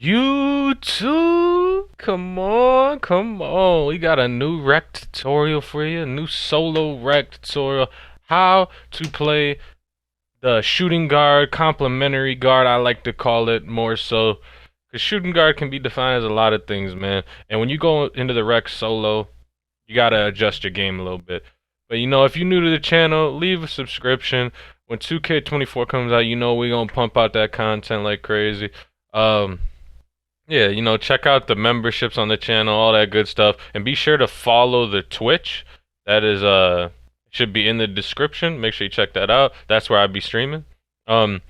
YouTube, come on, come on. We got a new rec tutorial for you, a new solo rec tutorial. How to play the shooting guard, complementary guard, I like to call it more so. Because shooting guard can be defined as a lot of things, man. And when you go into the rec solo, you gotta adjust your game a little bit. But if you're new to the channel, leave a subscription. When 2K24 comes out, we gonna pump out that content like crazy. Um, yeah, check out the memberships on the channel, all that good stuff, and be sure to follow the Twitch. That is should be in the description. Make sure you check that out. That's where I'd be streaming. But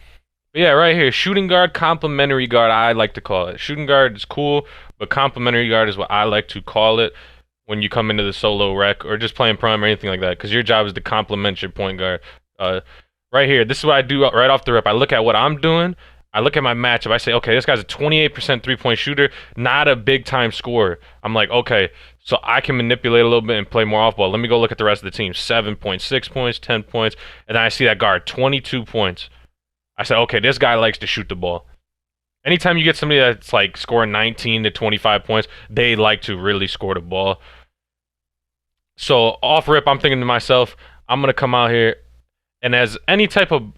yeah, right here, shooting guard, complementary guard, I like to call it. Shooting guard is cool, but complementary guard is what I like to call it when you come into the solo rec or just playing prime or anything like that, because your job is to complement your point guard. Right here, this is what I do right off the rip. I look at what I'm doing. I look at my matchup. I say, okay, this guy's a 28% three-point shooter, not a big-time scorer. I'm like, okay, so I can manipulate a little bit and play more off-ball. Let me go look at the rest of the team. 7 points, 6 points, 10 points, and then I see that guard, 22 points. I said, okay, this guy likes to shoot the ball. Anytime you get somebody that's like scoring 19 to 25 points, they like to really score the ball. So off rip, I'm thinking to myself, I'm gonna come out here, and as any type of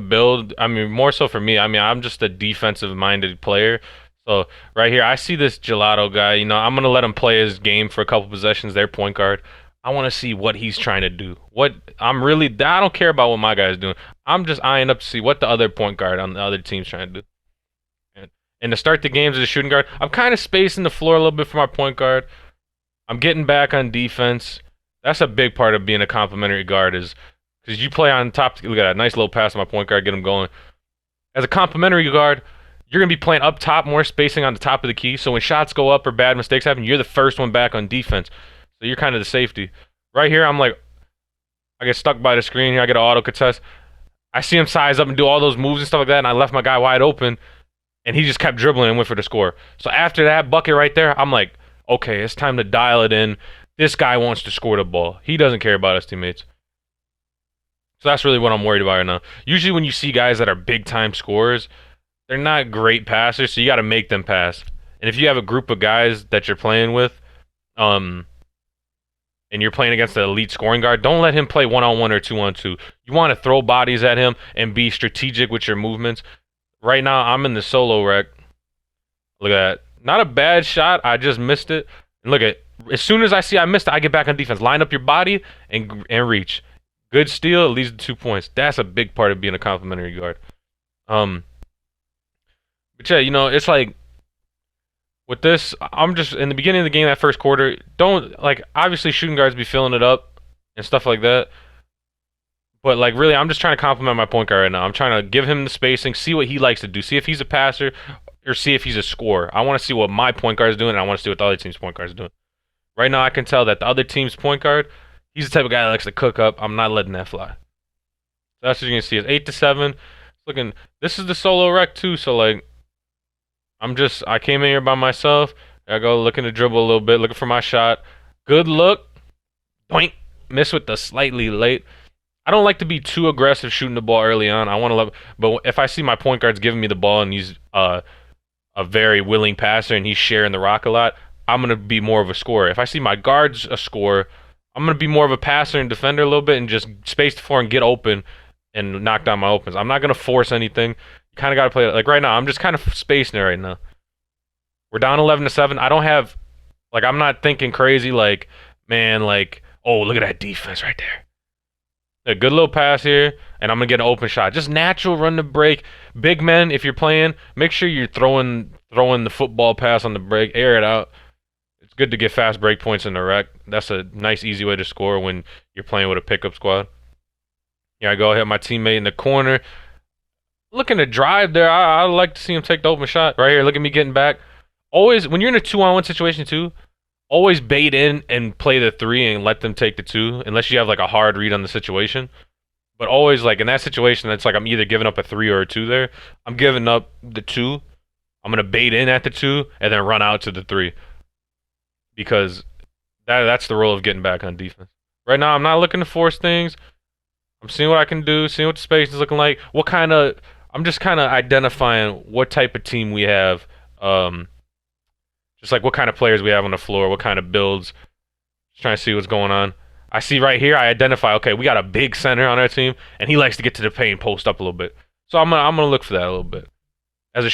build, I mean, more so for me, I mean, I'm just a defensive-minded player. So right here, I see this gelato guy. I'm gonna let him play his game for a couple possessions. Their point guard. I want to see what he's trying to do. I don't care about what my guy's doing. I'm just eyeing up to see what the other point guard on the other team's trying to do. And to start the games as a shooting guard, I'm kind of spacing the floor a little bit for my point guard. I'm getting back on defense. That's a big part of being a complimentary guard, is because you play on top. Look at that nice little pass to my point guard, get him going. As a complimentary guard, you're gonna be playing up top, more spacing on the top of the key. So when shots go up or bad mistakes happen, you're the first one back on defense. So you're kind of the safety. Right here, I'm like, I get stuck by the screen here. I get an auto contest. I see him size up and do all those moves and stuff like that, and I left my guy wide open, and he just kept dribbling and went for the score. So after that bucket right there, I'm like, okay, it's time to dial it in. This guy wants to score the ball. He doesn't care about his teammates. So that's really what I'm worried about right now. Usually when you see guys that are big-time scorers, they're not great passers, so you got to make them pass. And if you have a group of guys that you're playing with, and you're playing against an elite scoring guard, don't let him play one-on-one or two-on-two. You want to throw bodies at him and be strategic with your movements. Right now, I'm in the solo rec. Look at that. Not a bad shot. I just missed it. And look at, as soon as I see I missed it, I get back on defense. Line up your body and reach. Good steal, it leads to 2 points. That's a big part of being a complimentary guard. But yeah, it's like, with this, I'm just, in the beginning of the game, that first quarter, obviously shooting guards be filling it up and stuff like that. But, really, I'm just trying to compliment my point guard right now. I'm trying to give him the spacing, see what he likes to do, see if he's a passer, or see if he's a scorer. I want to see what my point guard is doing, and I want to see what the other team's point guard is doing. Right now, I can tell that the other team's point guard, he's the type of guy that likes to cook up. I'm not letting that fly. So that's what you're going to see. It's 8-7. This is the solo rec, too, so, I came in here by myself. I go looking to dribble a little bit, looking for my shot. Good look. Doink. Miss with the slightly late. I don't like to be too aggressive shooting the ball early on. I want to but if I see my point guard's giving me the ball and he's a very willing passer and he's sharing the rock a lot, I'm going to be more of a scorer. If I see my guard's a scorer, I'm going to be more of a passer and defender a little bit and just space the floor and get open and knock down my opens. I'm not going to force anything. Kind of got to play like right now. I'm just kind of spacing it right now. We're down 11-7. I don't have, I'm not thinking crazy. Oh, look at that defense right there. A good little pass here, and I'm gonna get an open shot. Just natural run the break. Big men, if you're playing, make sure you're throwing the football pass on the break. Air it out. It's good to get fast break points in the rec. That's a nice, easy way to score when you're playing with a pickup squad. Yeah, I go hit my teammate in the corner. Looking to drive there. I like to see him take the open shot. Right here, look at me getting back. Always, when you're in a 2-on-1 situation too, always bait in and play the 3 and let them take the 2, unless you have a hard read on the situation. But always, in that situation, it's I'm either giving up a 3 or a 2 there. I'm giving up the 2. I'm going to bait in at the 2 and then run out to the 3. Because that's the role of getting back on defense. Right now, I'm not looking to force things. I'm seeing what I can do, seeing what the space is looking like. I'm just kind of identifying what type of team we have, um, just like what kind of players we have on the floor, what kind of builds. Just trying to see what's going on. I see right here. I identify. Okay, we got a big center on our team, and he likes to get to the paint, post up a little bit. So I'm gonna look for that a little bit. As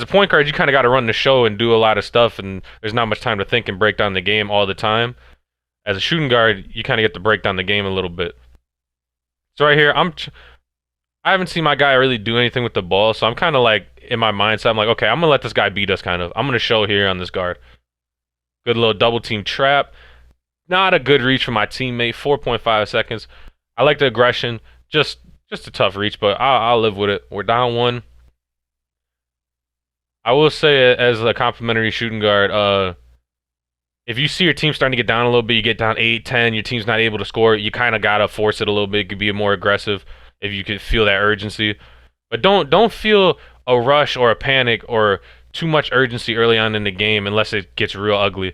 a point guard, you kind of got to run the show and do a lot of stuff, and there's not much time to think and break down the game all the time. As a shooting guard, you kind of get to break down the game a little bit. So right here, I haven't seen my guy really do anything with the ball, so I'm kind of like in my mindset, I'm like, okay, I'm gonna let this guy beat us. Kind of, I'm gonna show here on this guard. Good little double team trap. Not a good reach for my teammate. 4.5 seconds. I like the aggression. Just a tough reach, but I'll live with it. We're down one. I will say, as a complimentary shooting guard, if you see your team starting to get down a little bit, you get down 8, 10, your team's not able to score, you kind of gotta force it a little bit. You could be more aggressive if you could feel that urgency. But don't feel a rush or a panic or too much urgency early on in the game unless it gets real ugly.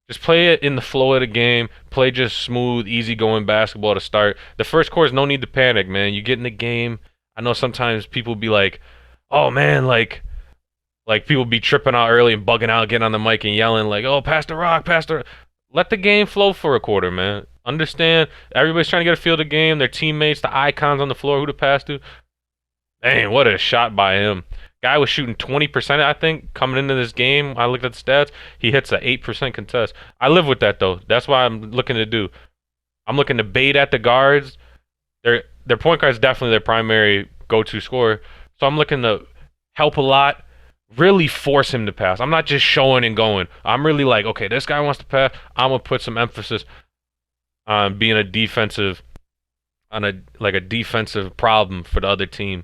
Just play it in the flow of the game. Play just smooth, easy-going basketball to start. The first quarter is no need to panic, man. You get in the game. I know sometimes people be like, "Oh man, like people be tripping out early and bugging out, getting on the mic and yelling like, "Oh, pass the rock, pass the." Let the game flow for a quarter, man. Understand? Everybody's trying to get a feel of the game. Their teammates, the icons on the floor, who to pass to. Dang, what a shot by him. Guy was shooting 20%, I think, coming into this game. I looked at the stats. He hits an 8% contest. I live with that, though. That's what I'm looking to do. I'm looking to bait at the guards. Their point guard is definitely their primary go-to scorer. So I'm looking to help a lot, really force him to pass. I'm not just showing and going. I'm really like, okay, this guy wants to pass. I'm going to put some emphasis on being a defensive, on a defensive problem for the other team.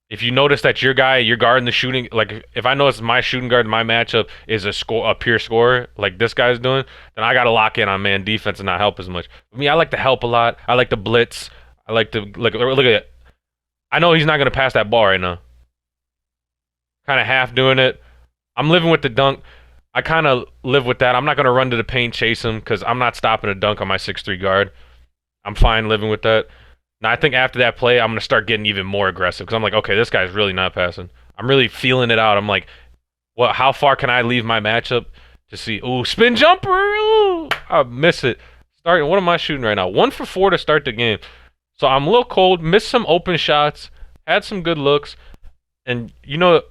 If you notice that your guy, you're guarding the shooting, like if I notice my shooting guard in my matchup is a pure scorer, like this guy's doing, then I gotta lock in on man defense and not help as much. For me, I like to help a lot. I like to blitz. I like to look at it. I know he's not gonna pass that ball right now. Kind of half doing it. I'm living with the dunk. I kind of live with that. I'm not gonna run to the paint, chase him, because I'm not stopping a dunk on my 6'3" guard. I'm fine living with that. Now, I think after that play, I'm going to start getting even more aggressive because I'm like, okay, this guy's really not passing. I'm really feeling it out. I'm like, well, how far can I leave my matchup to see? Ooh, spin jumper. Ooh, I miss it. What am I shooting right now? 1 for 4 to start the game. So I'm a little cold, missed some open shots, had some good looks. And, you know,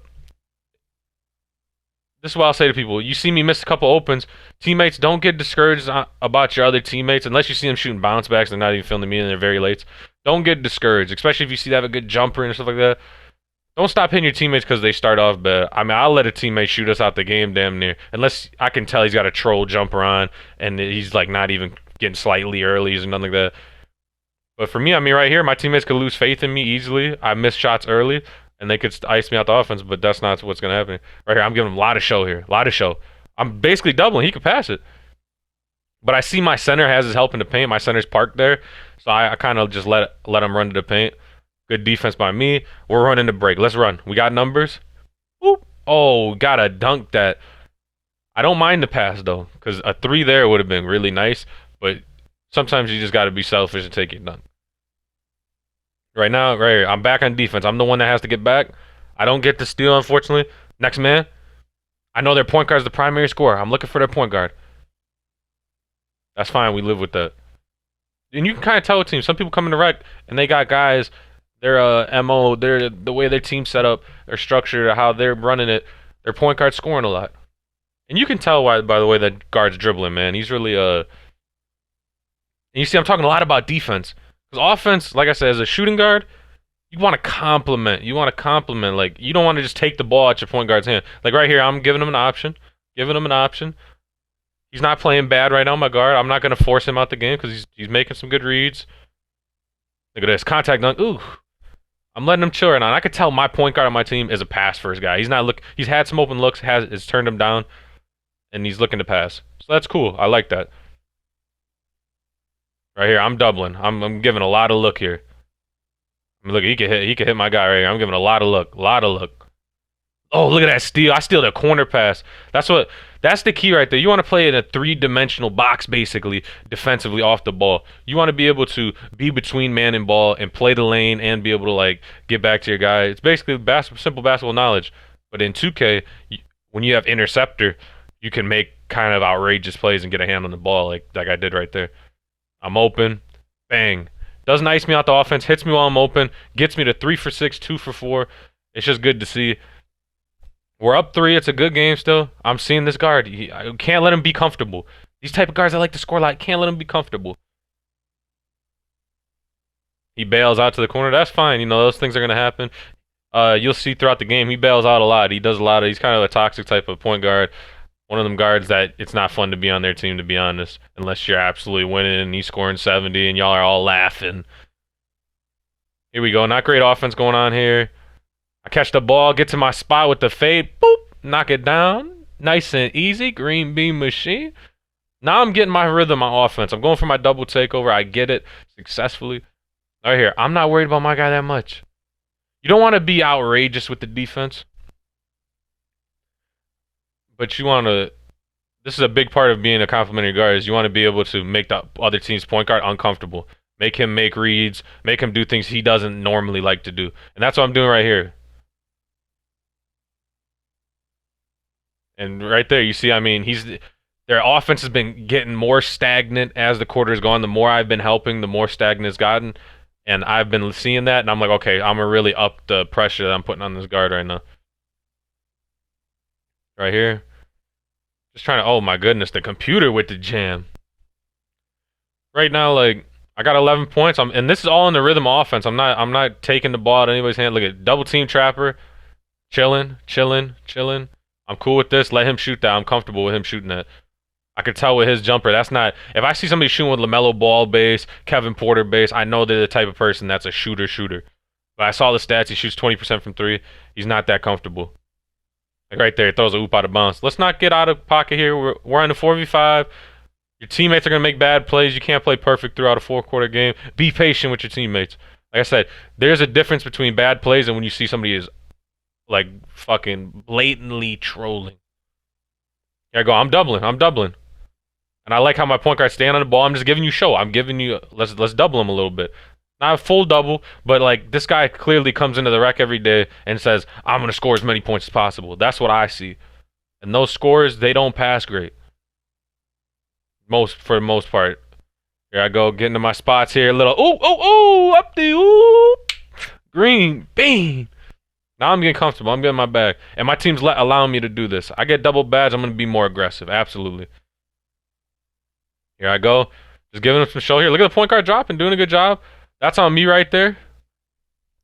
this is what I'll say to people. You see me miss a couple opens. Teammates, don't get discouraged about your other teammates unless you see them shooting bounce backs. They're not even feeling me and they're very late. Don't get discouraged, especially if you see they have a good jumper and stuff like that. Don't stop hitting your teammates because they start off bad. I mean, I'll let a teammate shoot us out the game damn near. Unless I can tell he's got a troll jumper on and he's like not even getting slightly early or nothing like that. But for me, I mean, right here, my teammates could lose faith in me easily. I miss shots early and they could ice me out the offense, but that's not what's going to happen. Right here, I'm giving him a lot of show here. A lot of show. I'm basically doubling. He could pass it. But I see my center has his help in the paint. My center's parked there. So I kind of just let him run to the paint. Good defense by me. We're running the break. Let's run. We got numbers. Whoop. Oh, gotta dunk that. I don't mind the pass, though, because a 3 there would have been really nice. But sometimes you just got to be selfish and take it dunk. Right now, right here, I'm back on defense. I'm the one that has to get back. I don't get the steal, unfortunately. Next man. I know their point guard is the primary scorer. I'm looking for their point guard. That's fine. We live with that. And you can kind of tell a team. Some people come in the rec and they got guys. Their MO, the way their team set up, their structure, how they're running it. Their point guard scoring a lot. And you can tell why by the way that guard's dribbling, man. He's really And you see, I'm talking a lot about defense. Because offense, like I said, as a shooting guard, you want to compliment. Like, you don't want to just take the ball out your point guard's hand. Like right here, I'm giving him an option. He's not playing bad right now, my guard. I'm not going to force him out the game because he's making some good reads. Look at this. Contact dunk. Ooh. I'm letting him chill right now. And I could tell my point guard on my team is a pass first guy. He's had some open looks, has turned him down, and he's looking to pass. So that's cool. I like that. Right here, I'm doubling. I'm giving a lot of look here. I mean, look, he could hit my guy right here. I'm giving a lot of look. Oh, look at that steal. I steal the corner pass. That's the key right there. You want to play in a three-dimensional box, basically, defensively off the ball. You want to be able to be between man and ball and play the lane and be able to like get back to your guy. It's basically simple basketball knowledge. But in 2K, when you have interceptor, you can make kind of outrageous plays and get a hand on the ball like I did right there. I'm open, bang. Doesn't ice me out the offense, hits me while I'm open, gets me to 3 for 6, 2 for 4. It's just good to see. We're up 3. It's a good game still. I'm seeing this guard. I can't let him be comfortable. These type of guards that like to score a lot, can't let him be comfortable. He bails out to the corner. That's fine. You know, those things are going to happen. You'll see throughout the game, he bails out a lot. He does a lot of, he's kind of a toxic type of point guard. One of them guards that it's not fun to be on their team, to be honest, unless you're absolutely winning and he's scoring 70 and y'all are all laughing. Here we go. Not great offense going on here. I catch the ball, get to my spot with the fade, boop, knock it down. Nice and easy. Green bean machine. Now I'm getting my rhythm on offense. I'm going for my double takeover. I get it successfully. Right here. I'm not worried about my guy that much. You don't want to be outrageous with the defense. But you want to... This is a big part of being a complimentary guard is you want to be able to make the other team's point guard uncomfortable. Make him make reads. Make him do things he doesn't normally like to do. And that's what I'm doing right here. And right there, you see, I mean, their offense has been getting more stagnant as the quarter's gone. The more I've been helping, the more stagnant it's gotten. And I've been seeing that, and I'm like, okay, I'm going to really up the pressure that I'm putting on this guard right now. Right here. Just trying to, oh my goodness, the computer with the jam. Right now, like, I got 11 points, and this is all in the rhythm of offense. I'm not taking the ball out of anybody's hand. Look at double team trapper. Chilling. I'm cool with this. Let him shoot that. I'm comfortable with him shooting that. I could tell with his jumper. That's not... If I see somebody shooting with LaMelo Ball base, Kevin Porter base, I know they're the type of person that's a shooter. But I saw the stats. He shoots 20% from 3. He's not that comfortable. Like right there, he throws a hoop out of bounds. Let's not get out of pocket here. We're on the 4v5. Your teammates are going to make bad plays. You can't play perfect throughout a 4-quarter game. Be patient with your teammates. Like I said, there's a difference between bad plays and when you see somebody is like fucking blatantly trolling. Here I go. I'm doubling. And I like how my point guard stand on the ball. I'm just giving you show. I'm giving you let's double him a little bit. Not a full double, but like this guy clearly comes into the rec every day and says, I'm gonna score as many points as possible. That's what I see. And those scores, they don't pass great. For the most part. Here I go, getting to my spots here. A little up the green bean. Now I'm getting comfortable. I'm getting my bag. And my team's allowing me to do this. I get double badge, I'm going to be more aggressive. Absolutely. Here I go. Just giving him some show here. Look at the point guard dropping, doing a good job. That's on me right there.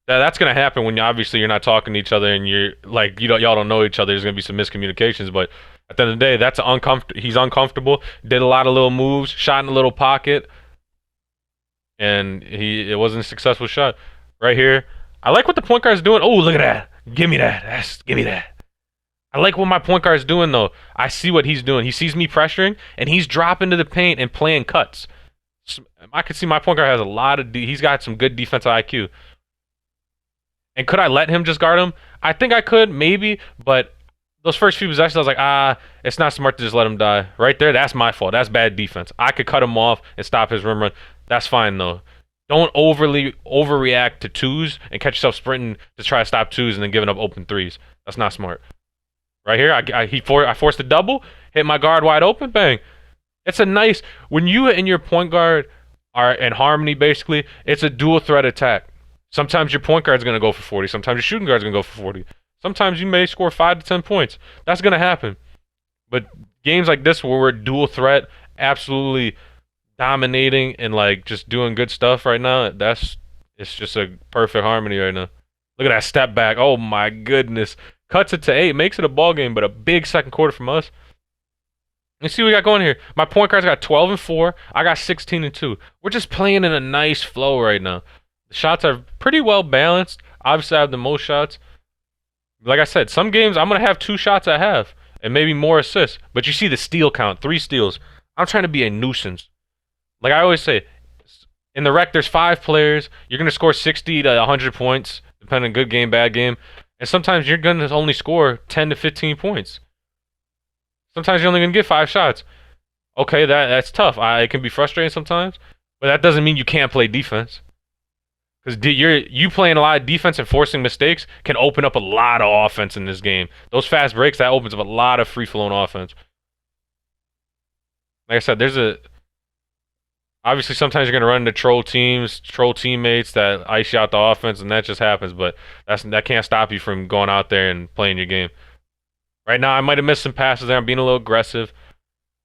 That's going to happen when obviously you're not talking to each other and you're like, y'all don't know each other. There's going to be some miscommunications. But at the end of the day, that's he's uncomfortable. Did a lot of little moves, shot in a little pocket. And it wasn't a successful shot. Right here. I like what the point guard's doing. Oh, look at that. Give me that. Give me that. I like what my point guard's doing, though. I see what he's doing. He sees me pressuring, and he's dropping to the paint and playing cuts. I can see my point guard has a lot of... He's got some good defensive IQ. And could I let him just guard him? I think I could, maybe, but those first few possessions, I was like, it's not smart to just let him die. Right there, that's my fault. That's bad defense. I could cut him off and stop his rim run. That's fine, though. Don't overreact to twos and catch yourself sprinting to try to stop twos and then giving up open threes. That's not smart. Right here, I forced a double, hit my guard wide open, bang. It's a nice... When you and your point guard are in harmony, basically, it's a dual threat attack. Sometimes your point guard's going to go for 40. Sometimes your shooting guard's going to go for 40. Sometimes you may score 5 to 10 points. That's going to happen. But games like this where we're dual threat, absolutely dominating and like just doing good stuff right now, it's just a perfect harmony right now. Look at that step back. Oh my goodness. Cuts it to 8, makes it a ball game, but a big second quarter from us. Let's see what we got going here. My point guard's got 12 and 4. I got 16 and 2. We're just playing in a nice flow right now. The shots are pretty well balanced. Obviously, I have the most shots. Like I said, some games I'm going to have 2 shots at half and maybe more assists. But you see the steal count, 3 steals. I'm trying to be a nuisance. Like I always say, in the rec, there's 5 players. You're going to score 60 to 100 points, depending on good game, bad game. And sometimes you're gonna only score 10 to 15 points. Sometimes you're only gonna get 5 shots. Okay, that's tough. It can be frustrating sometimes, but that doesn't mean you can't play defense. Because you playing a lot of defense and forcing mistakes can open up a lot of offense in this game. Those fast breaks, that opens up a lot of free flowing offense. Like I said, there's a obviously sometimes you're gonna run into troll teams, troll teammates that ice you out the offense, and that just happens. But that can't stop you from going out there and playing your game. Right now, I might have missed some passes there. I'm being a little aggressive,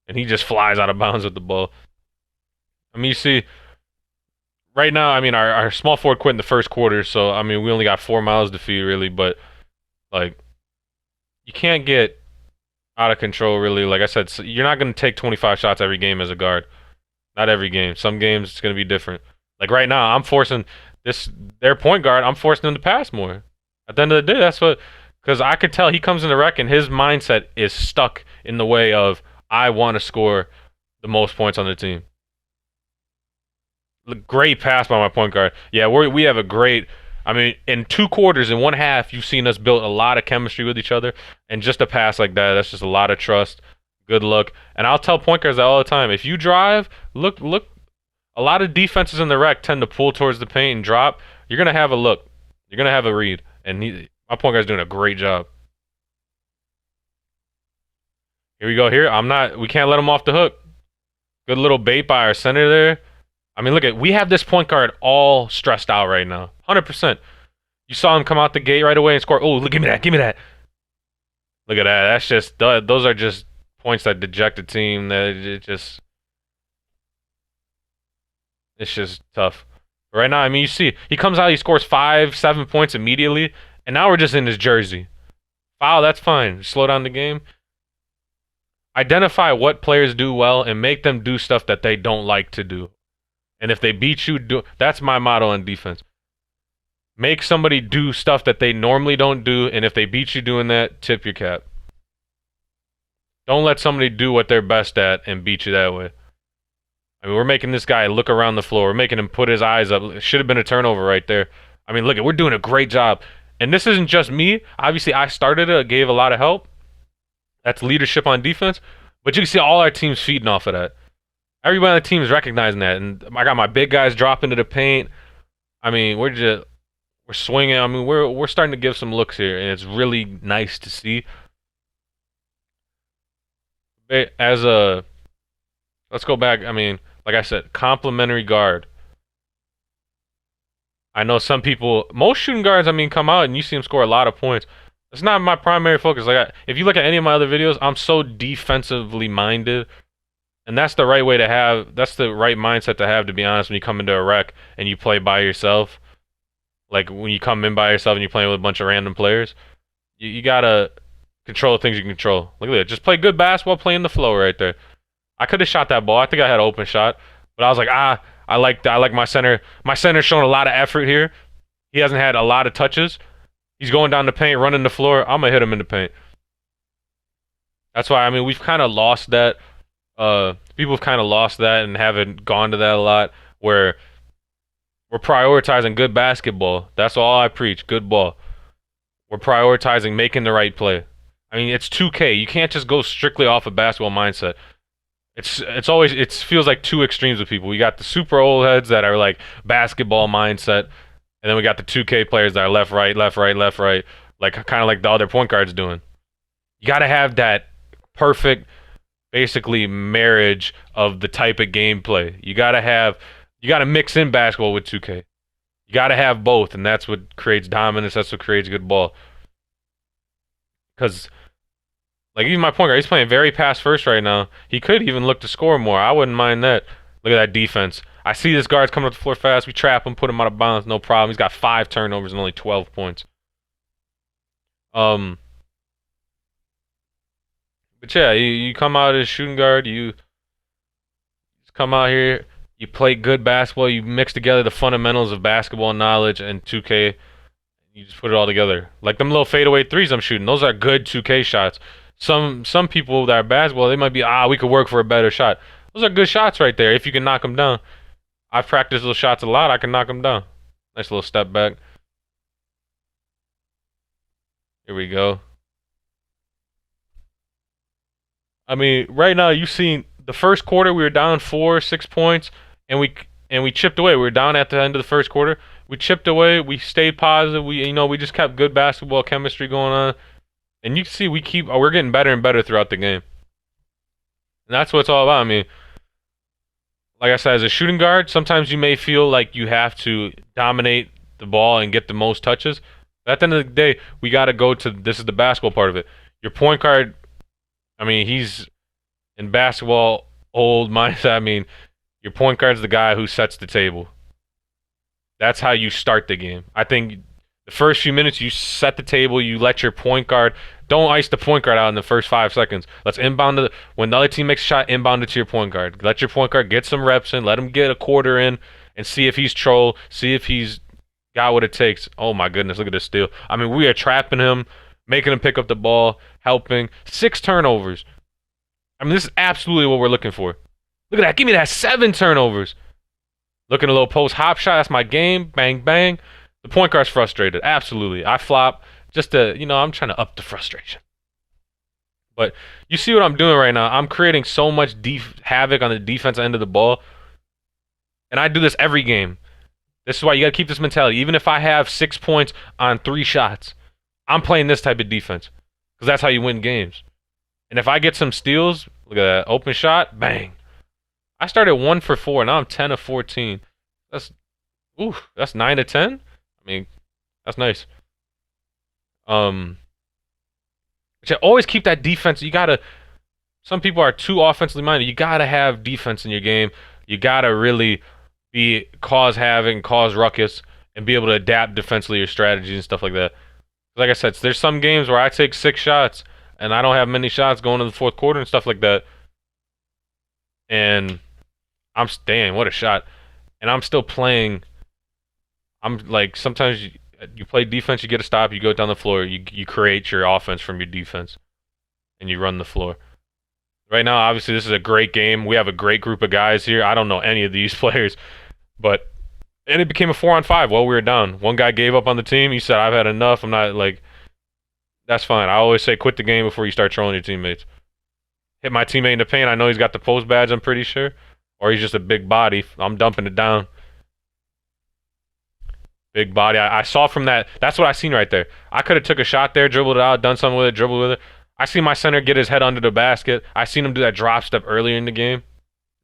and he just flies out of bounds with the ball. I mean, you see, right now, I mean, our small forward quit in the first quarter, so I mean, we only got 4 miles to feed, really. But like, you can't get out of control, really. Like I said, so you're not gonna take 25 shots every game as a guard. Not every game. Some games it's gonna be different. Like right now, I'm forcing their point guard. I'm forcing him to pass more. At the end of the day, that's what. Because I could tell he comes in the rec and his mindset is stuck in the way of I want to score the most points on the team. Great pass by my point guard. Yeah, we have a great. I mean, in 2 quarters, in one half, you've seen us build a lot of chemistry with each other, and just a pass like that's just a lot of trust. Good look. And I'll tell point guards that all the time. If you drive, look. A lot of defenses in the rec tend to pull towards the paint and drop. You're gonna have a look. You're gonna have a read, and my point guard's doing a great job. Here we go. Here, I'm not. We can't let him off the hook. Good little bait by our center there. I mean, look at we have this point guard all stressed out right now, 100%. You saw him come out the gate right away and score. Oh, look, give me that, give me that. Look at that. That's just those are just points that deject a team. That it's just tough. Right now, I mean, you see, he comes out, he scores 5, 7 points immediately, and now we're just in his jersey. Foul, that's fine. Slow down the game. Identify what players do well and make them do stuff that they don't like to do. And if they beat you, that's my motto on defense. Make somebody do stuff that they normally don't do, and if they beat you doing that, tip your cap. Don't let somebody do what they're best at and beat you that way. I mean, we're making this guy look around the floor. We're making him put his eyes up. It should have been a turnover right there. I mean, look, we're doing a great job. And this isn't just me. Obviously, I started it, gave a lot of help. That's leadership on defense. But you can see all our teams feeding off of that. Everybody on the team is recognizing that. And I got my big guys dropping to the paint. I mean, we're swinging. I mean, we're starting to give some looks here, and it's really nice to see. Let's go back. I mean, like I said, complimentary guard. I know some people, most shooting guards, I mean, come out and you see them score a lot of points. It's not my primary focus. Like, if you look at any of my other videos, I'm so defensively minded, and that's the right way to have. That's the right mindset to have, to be honest. When you come into a rec and you play by yourself, like when you come in by yourself and you're playing with a bunch of random players, you gotta control the things you can control. Look at that. Just play good basketball, playing the flow right there. I could have shot that ball. I think I had an open shot, but I was like, I like my center. My center's showing a lot of effort here. He hasn't had a lot of touches. He's going down the paint, running the floor. I'm gonna hit him in the paint. That's why, I mean, we've kind of lost that. People have kind of lost that and haven't gone to that a lot, where we're prioritizing good basketball. That's all I preach, good ball. We're prioritizing making the right play. I mean, it's 2K. You can't just go strictly off a basketball mindset. It feels like two extremes of people. We got the super old heads that are like basketball mindset, and then we got the 2K players that are left, right, left, right, left, right, like kind of like the other point guards doing. You got to have that perfect, basically, marriage of the type of gameplay. You got to mix in basketball with 2K. You got to have both, and that's what creates dominance. That's what creates good ball. Because, like, even my point guard, he's playing very pass first right now. He could even look to score more. I wouldn't mind that. Look at that defense. I see this guard's coming up the floor fast. We trap him, put him out of bounds, no problem. He's got 5 turnovers and only 12 points. But yeah, you come out as shooting guard. You just come out here. You play good basketball. You mix together the fundamentals of basketball knowledge and 2K. You just put it all together. Like them little fadeaway threes I'm shooting. Those are good 2K shots. Some people that are basketball, they might be, we could work for a better shot. Those are good shots right there if you can knock them down. I've practiced those shots a lot. I can knock them down. Nice little step back. Here we go. I mean, right now you've seen the first quarter we were down 4, 6 points, and we chipped away. We were down at the end of the first quarter. We chipped away. We stayed positive. We just kept good basketball chemistry going on, and you can see we're getting better and better throughout the game. And that's what it's all about. I mean, like I said, as a shooting guard, sometimes you may feel like you have to dominate the ball and get the most touches. But at the end of the day, we got to go to this is the basketball part of it. Your point guard, I mean, he's in basketball old mindset. I mean, your point guard's the guy who sets the table. That's how you start the game. I think the first few minutes you set the table, you let your point guard don't ice the point guard out in the first 5 seconds. Let's inbound when the other team makes a shot, inbound it to your point guard. Let your point guard get some reps in, let him get a quarter in, and see if he's troll, see if he's got what it takes. Oh my goodness, look at this steal. I mean, we are trapping him, making him pick up the ball, helping. 6 turnovers. I mean, this is absolutely what we're looking for. Look at that. Give me that 7 turnovers. Looking a little post hop shot. That's my game. Bang, bang. The point guard's frustrated. Absolutely. I flop just to, I'm trying to up the frustration. But you see what I'm doing right now. I'm creating so much havoc on the defense end of the ball. And I do this every game. This is why you got to keep this mentality. Even if I have 6 points on 3 shots, I'm playing this type of defense. Because that's how you win games. And if I get some steals, look at that. Open shot, bang. I started 1 for 4. Now I'm 10 of 14. That's 9 of 10. I mean, that's nice. But you always keep that defense. Some people are too offensively minded. You gotta have defense in your game. You gotta really cause havoc and cause ruckus and be able to adapt defensively your strategies and stuff like that. Like I said, there's some games where I take 6 shots and I don't have many shots going in the fourth quarter and stuff like that. And I'm staying. What a shot. And I'm still playing. I'm like, sometimes you play defense, you get a stop, you go down the floor, you create your offense from your defense, and you run the floor. Right now, obviously, this is a great game. We have a great group of guys here. I don't know any of these players, and it became a 4-on-5 while we were down. One guy gave up on the team. He said, I've had enough. I'm not, that's fine. I always say quit the game before you start trolling your teammates. Hit my teammate in the paint. I know he's got the post badge, I'm pretty sure. Or he's just a big body. I'm dumping it down. Big body. I saw from that. That's what I seen right there. I could have took a shot there, dribbled it out, done something with it, dribbled with it. I seen my center get his head under the basket. I seen him do that drop step earlier in the game.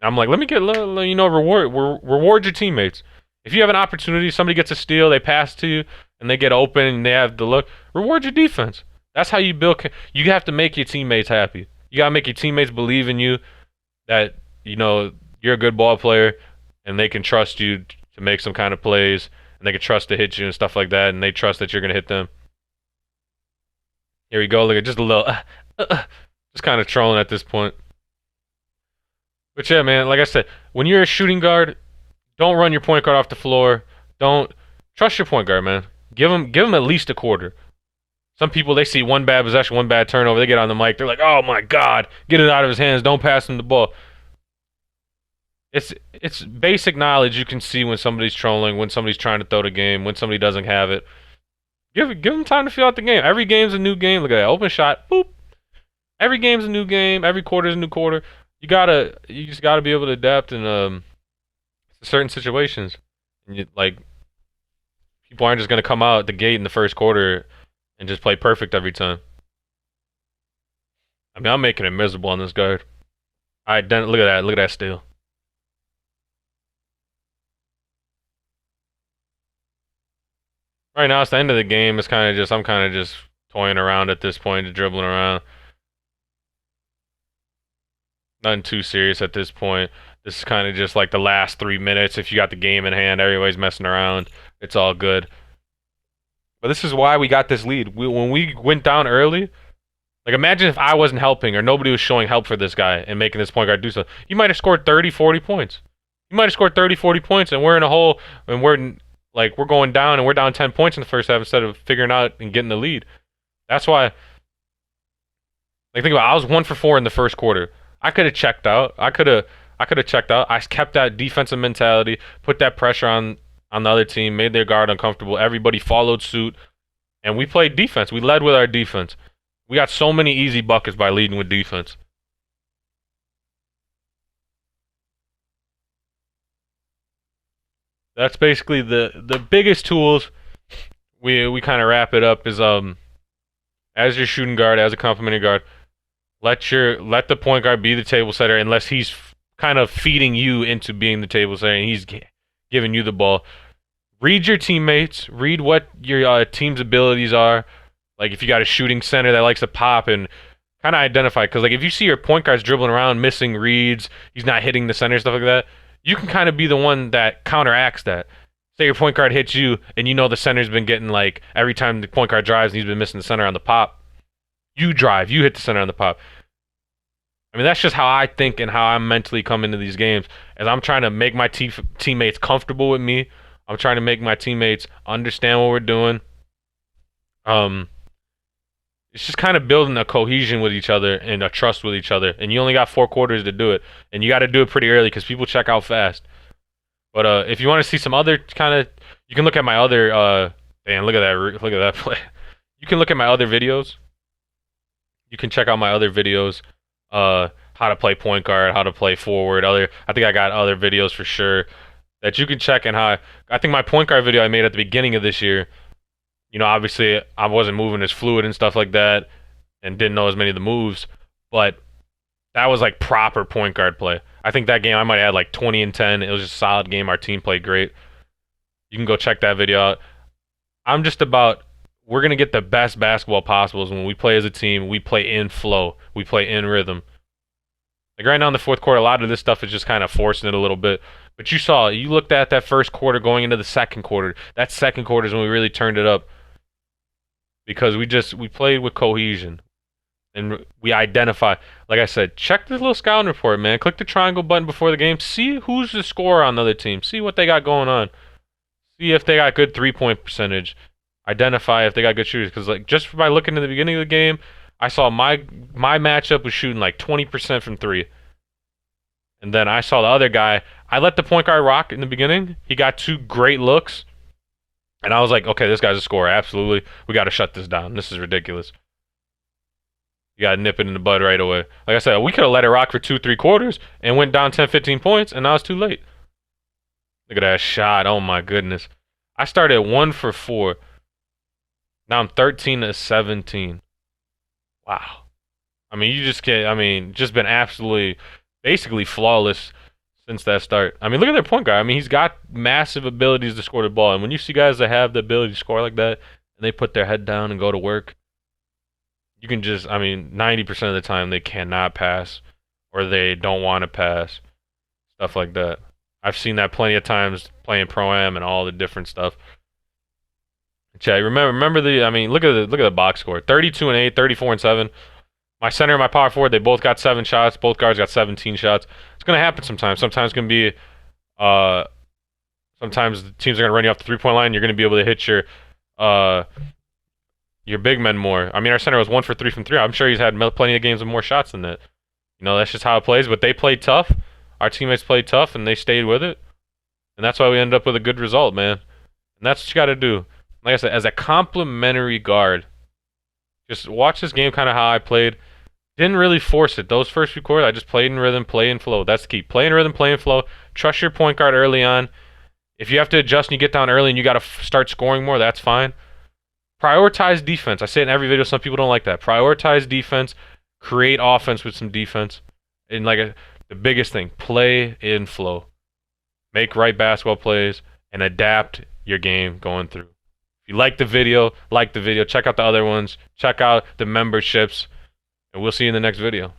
I'm like, let me get, reward your teammates. If you have an opportunity, somebody gets a steal, they pass to you, and they get open and they have the look, reward your defense. That's how you build. You have to make your teammates happy. You got to make your teammates believe in you, that, you're a good ball player, and they can trust you to make some kind of plays, and they can trust to hit you and stuff like that, and they trust that you're going to hit them. Here we go. Look at just a little, just kind of trolling at this point. But yeah, man, like I said, when you're a shooting guard, don't run your point guard off the floor. Don't trust your point guard, man. Give him at least a quarter. Some people, they see one bad possession, one bad turnover, they get on the mic, they're like, oh my God, get it out of his hands, don't pass him the ball. It's basic knowledge. You can see when somebody's trolling, when somebody's trying to throw the game, when somebody doesn't have it. Give them time to feel out the game. Every game's a new game. Look at that open shot. Boop. Every game's a new game. Every quarter's a new quarter. You just gotta be able to adapt in certain situations. And people aren't just gonna come out the gate in the first quarter and just play perfect every time. I mean, I'm making it miserable on this guard. Look at that. Look at that steal. Right now, it's the end of the game. I'm kind of just toying around at this point, just dribbling around. Nothing too serious at this point. This is kind of just like the last 3 minutes. If you got the game in hand, everybody's messing around. It's all good. But this is why we got this lead. When we went down early, imagine if I wasn't helping or nobody was showing help for this guy and making this point guard do so. He might have scored 30, 40 points. He might have scored 30, 40 points, and we're in a hole, and we're going down, and we're down 10 points in the first half instead of figuring out and getting the lead. That's why, think about it, I was 1 for 4 in the first quarter. I could have checked out. I could have checked out. I kept that defensive mentality, put that pressure on the other team, made their guard uncomfortable. Everybody followed suit. And we played defense. We led with our defense. We got so many easy buckets by leading with defense. That's basically the biggest tools. We kind of wrap it up is as your shooting guard, as a complimentary guard, let the point guard be the table setter unless he's kind of feeding you into being the table setter and he's giving you the ball. Read your teammates. Read what your team's abilities are. Like if you got a shooting center that likes to pop and kind of identify, because like if you see your point guard's dribbling around, missing reads, he's not hitting the center, stuff like that, you can kind of be the one that counteracts that. Say your point guard hits you, and you know the center's been getting like every time the point guard drives and he's been missing the center on the pop. You drive, you hit the center on the pop. I mean, that's just how I think and how I'm mentally coming into these games. As I'm trying to make my teammates comfortable with me. I'm trying to make my teammates understand what we're doing. It's just kind of building a cohesion with each other and a trust with each other. And you only got 4 quarters to do it, and you got to do it pretty early because people check out fast. But if you want to see some other kind of, you can look at my other. Damn, look at that play. You can look at my other videos. You can check out my other videos. How to play point guard, how to play forward. I think I got other videos for sure that you can check. And I think my point guard video I made at the beginning of this year. You know, obviously I wasn't moving as fluid and stuff like that, and didn't know as many of the moves. But that was like proper point guard play. I think that game I might have had like 20 and 10. It was just a solid game. Our team played great. You can go check that video out. I'm just about, we're going to get the best basketball possible. When we play as a team, we play in flow. We play in rhythm. Like right now in the fourth quarter, a lot of this stuff is just kind of forcing it a little bit. But you looked at that first quarter going into the second quarter. That second quarter is when we really turned it up. Because we played with cohesion. And we identify, like I said, check the little scouting report, man. Click the triangle button before the game. See who's the scorer on the other team. See what they got going on. See if they got good 3-point percentage. Identify if they got good shooters. Because like just by looking at the beginning of the game, I saw my matchup was shooting like 20% from 3. And then I saw the other guy. I let the point guard rock in the beginning. He got 2 great looks. And I was like, okay, this guy's a scorer. Absolutely. We got to shut this down. This is ridiculous. You got to nip it in the bud right away. Like I said, we could have let it rock for 2-3 quarters and went down 10, 15 points, and now it's too late. Look at that shot. Oh, my goodness. I started 1 for 4. Now I'm 13 to 17. Wow. I mean, you just can't. I mean, just been absolutely, basically flawless since that start. I mean, look at their point guard. I mean, he's got massive abilities to score the ball. And when you see guys that have the ability to score like that, and they put their head down and go to work, you can just, I mean, 90% of the time they cannot pass or they don't want to pass, stuff like that. I've seen that plenty of times playing Pro-Am and all the different stuff. Chad, remember I mean, look at the box score. 32 and 8, 34 and 7. My center and my power forward, they both got 7 shots. Both guards got 17 shots. It's going to happen sometimes. Sometimes it's going to be, sometimes the teams are going to run you off the 3-point line. You're going to be able to hit your big men more. I mean, our center was 1 for 3 from 3. I'm sure he's had plenty of games with more shots than that. You know, that's just how it plays. But they played tough. Our teammates played tough, and they stayed with it. And that's why we ended up with a good result, man. And that's what you got to do. Like I said, as a complimentary guard, just watch this game kind of how I played. Didn't really force it. Those first few quarters, I just played in rhythm, play in flow. That's the key. Play in rhythm, play in flow. Trust your point guard early on. If you have to adjust and you get down early and you got to start scoring more, that's fine. Prioritize defense. I say it in every video. Some people don't like that. Prioritize defense. Create offense with some defense. And the biggest thing, play in flow. Make right basketball plays and adapt your game going through. If you like the video, check out the other ones, check out the memberships, and we'll see you in the next video.